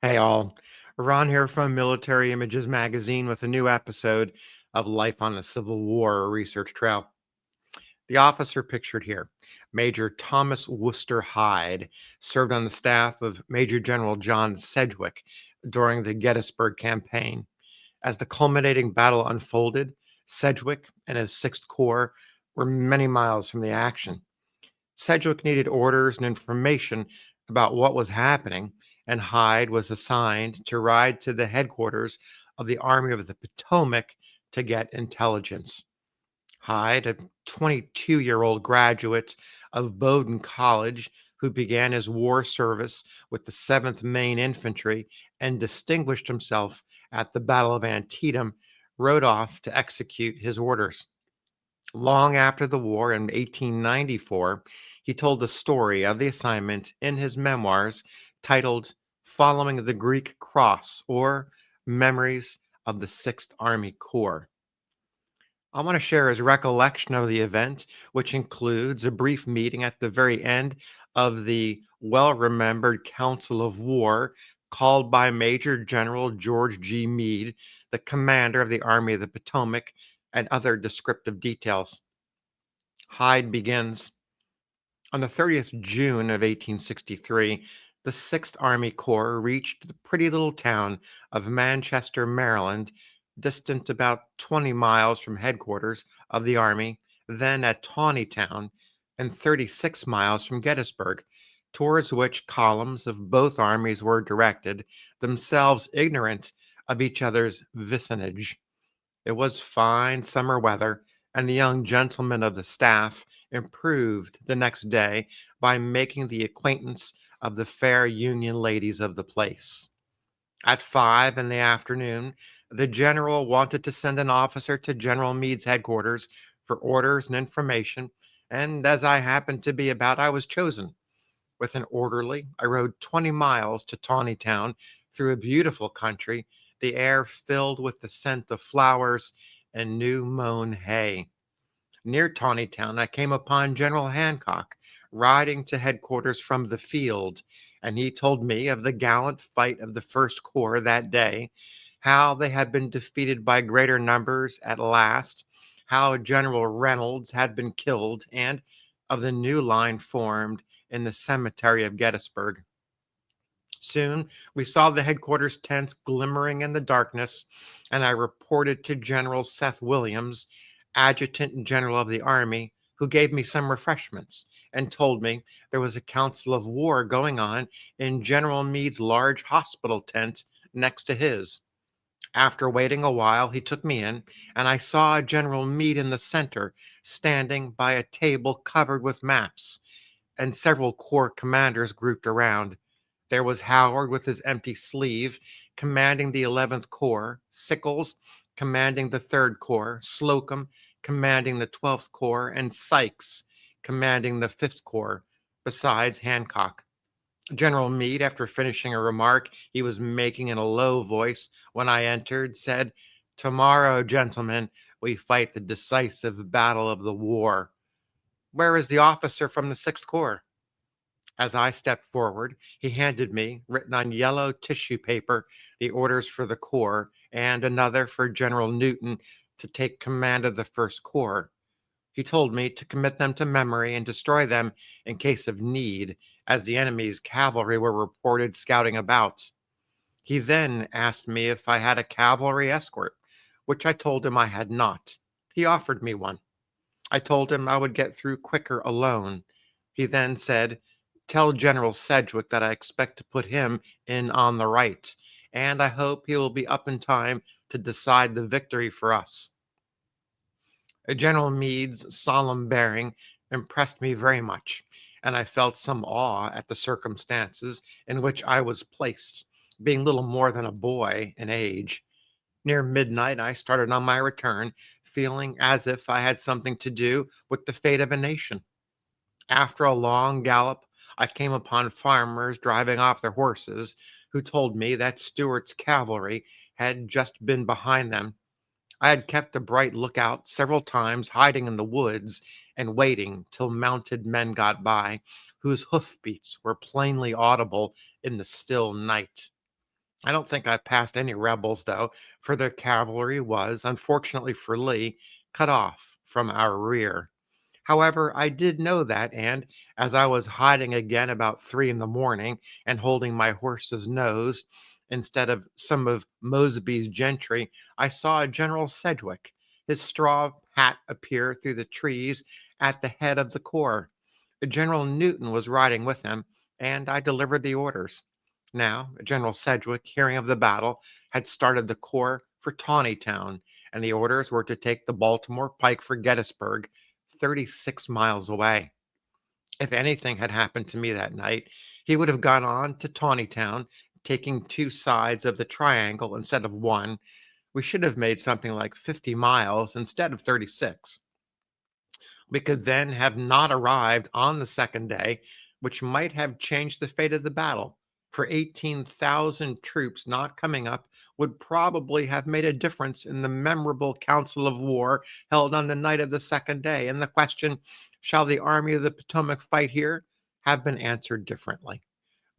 Hey all, Ron here from Military Images Magazine with a new episode of Life on the Civil War Research Trail. The officer pictured here, Major Thomas Worcester Hyde, served on the staff of Major General John Sedgwick during the Gettysburg campaign. As the culminating battle unfolded, Sedgwick and his 6th Corps were many miles from the action. Sedgwick needed orders and information about what was happening, and Hyde was assigned to ride to the headquarters of the Army of the Potomac to get intelligence. Hyde, a 22-year-old graduate of Bowdoin College who began his war service with the 7th Maine Infantry and distinguished himself at the Battle of Antietam, rode off to execute his orders. Long after the war in 1894, he told the story of the assignment in his memoirs titled Following the Greek Cross or Memories of the 6th Army Corps. I want to share his recollection of the event, which includes a brief meeting at the very end of the well remembered Council of War called by Major General George G. Meade, the commander of the Army of the Potomac, and other descriptive details. Hyde begins on the 30th June of 1863. The 6th Army Corps reached the pretty little town of Manchester, Maryland, distant about 20 miles from headquarters of the Army, then at Taneytown, and 36 miles from Gettysburg, towards which columns of both armies were directed, themselves ignorant of each other's vicinage. It was fine summer weather, and the young gentlemen of the staff improved the next day by making the acquaintance of the fair Union ladies of the place. At 5 in the afternoon, the general wanted to send an officer to General Meade's headquarters for orders and information, and as I happened to be about, I was chosen. With an orderly, I rode 20 miles to Taneytown through a beautiful country, the air filled with the scent of flowers and new mown hay. Near Taneytown, I came upon General Hancock riding to headquarters from the field, and he told me of the gallant fight of the First Corps that day, how they had been defeated by greater numbers at last, how General Reynolds had been killed, and of the new line formed in the cemetery of Gettysburg. Soon we saw the headquarters tents glimmering in the darkness, and I reported to General Seth Williams, Adjutant General of the Army, who gave me some refreshments and told me there was a council of war going on in General Meade's large hospital tent next to his. After waiting a while, he took me in, and I saw General Meade in the center, standing by a table covered with maps, and several corps commanders grouped around. There was Howard with his empty sleeve, commanding the 11th Corps, Sickles, commanding the 3rd Corps, Slocum, commanding the 12th Corps, and Sykes, commanding the 5th Corps, besides Hancock. General Meade, after finishing a remark he was making in a low voice when I entered, said, "Tomorrow, gentlemen, we fight the decisive battle of the war. Where is the officer from the 6th Corps?" As I stepped forward, he handed me, written on yellow tissue paper, the orders for the Corps and another for General Newton to take command of the First Corps. He told me to commit them to memory and destroy them in case of need, as the enemy's cavalry were reported scouting about. He then asked me if I had a cavalry escort, which I told him I had not. He offered me one. I told him I would get through quicker alone. He then said, "Tell General Sedgwick that I expect to put him in on the right, and I hope he will be up in time to decide the victory for us." General Meade's solemn bearing impressed me very much, and I felt some awe at the circumstances in which I was placed, being little more than a boy in age. Near midnight, I started on my return, feeling as if I had something to do with the fate of a nation. After a long gallop, I came upon farmers driving off their horses, who told me that Stuart's cavalry had just been behind them. I had kept a bright lookout several times, hiding in the woods and waiting till mounted men got by, whose hoofbeats were plainly audible in the still night. I don't think I passed any rebels, though, for the cavalry was, unfortunately for Lee, cut off from our rear. However, I did know that, and as I was hiding again about 3 in the morning and holding my horse's nose instead of some of Mosby's gentry, I saw General Sedgwick, his straw hat appear through the trees at the head of the corps. General Newton was riding with him, and I delivered the orders. Now, General Sedgwick, hearing of the battle, had started the corps for Taneytown, and the orders were to take the Baltimore Pike for Gettysburg, 36 miles away. If anything had happened to me that night, he would have gone on to Taneytown, taking two sides of the triangle instead of one. We should have made something like 50 miles instead of 36. We could then have not arrived on the second day, which might have changed the fate of the battle. For 18,000 troops not coming up would probably have made a difference in the memorable council of war held on the night of the second day. And the question, shall the Army of the Potomac fight here, have been answered differently.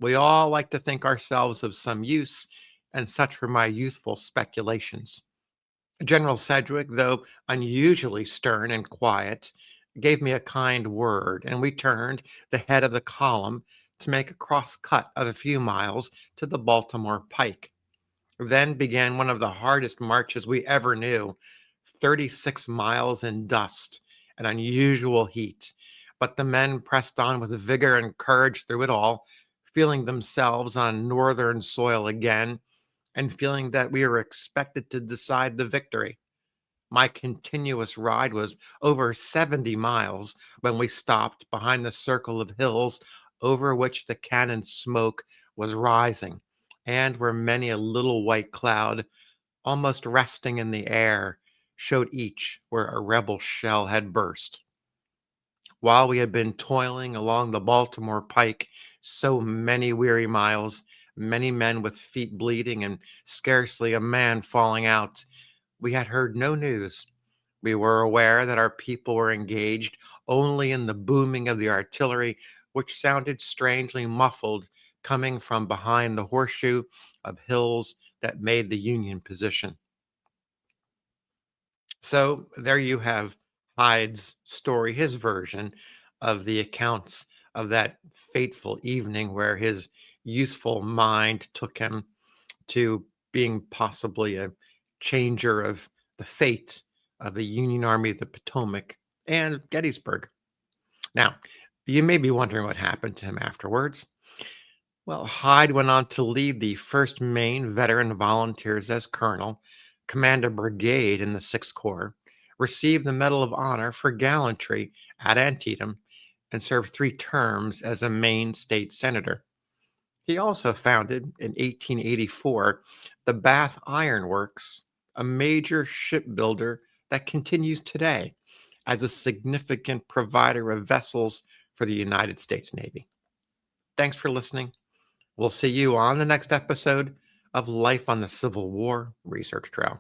We all like to think ourselves of some use, and such were my youthful speculations. General Sedgwick, though unusually stern and quiet, gave me a kind word, and we turned the head of the column to make a cross cut of a few miles to the Baltimore Pike. Then began one of the hardest marches we ever knew, 36 miles in dust and unusual heat. But the men pressed on with vigor and courage through it all, feeling themselves on northern soil again and feeling that we were expected to decide the victory. My continuous ride was over 70 miles when we stopped behind the circle of hills over which the cannon smoke was rising, and where many a little white cloud, almost resting in the air, showed each where a rebel shell had burst. While we had been toiling along the Baltimore Pike so many weary miles, many men with feet bleeding and scarcely a man falling out, we had heard no news. We were aware that our people were engaged only in the booming of the artillery, which sounded strangely muffled coming from behind the horseshoe of hills that made the Union position. So there you have Hyde's story, his version of the accounts of that fateful evening where his youthful mind took him to being possibly a changer of the fate of the Union Army of the Potomac and Gettysburg. Now, you may be wondering what happened to him afterwards. Well, Hyde went on to lead the 1st Maine Veteran Volunteers as colonel, command a brigade in the 6th Corps, received the Medal of Honor for gallantry at Antietam, and served 3 terms as a Maine state senator. He also founded in 1884 the Bath Iron Works, a major shipbuilder that continues today as a significant provider of vessels for the United States Navy. Thanks for listening. We'll see you on the next episode of Life on the Civil War Research Trail.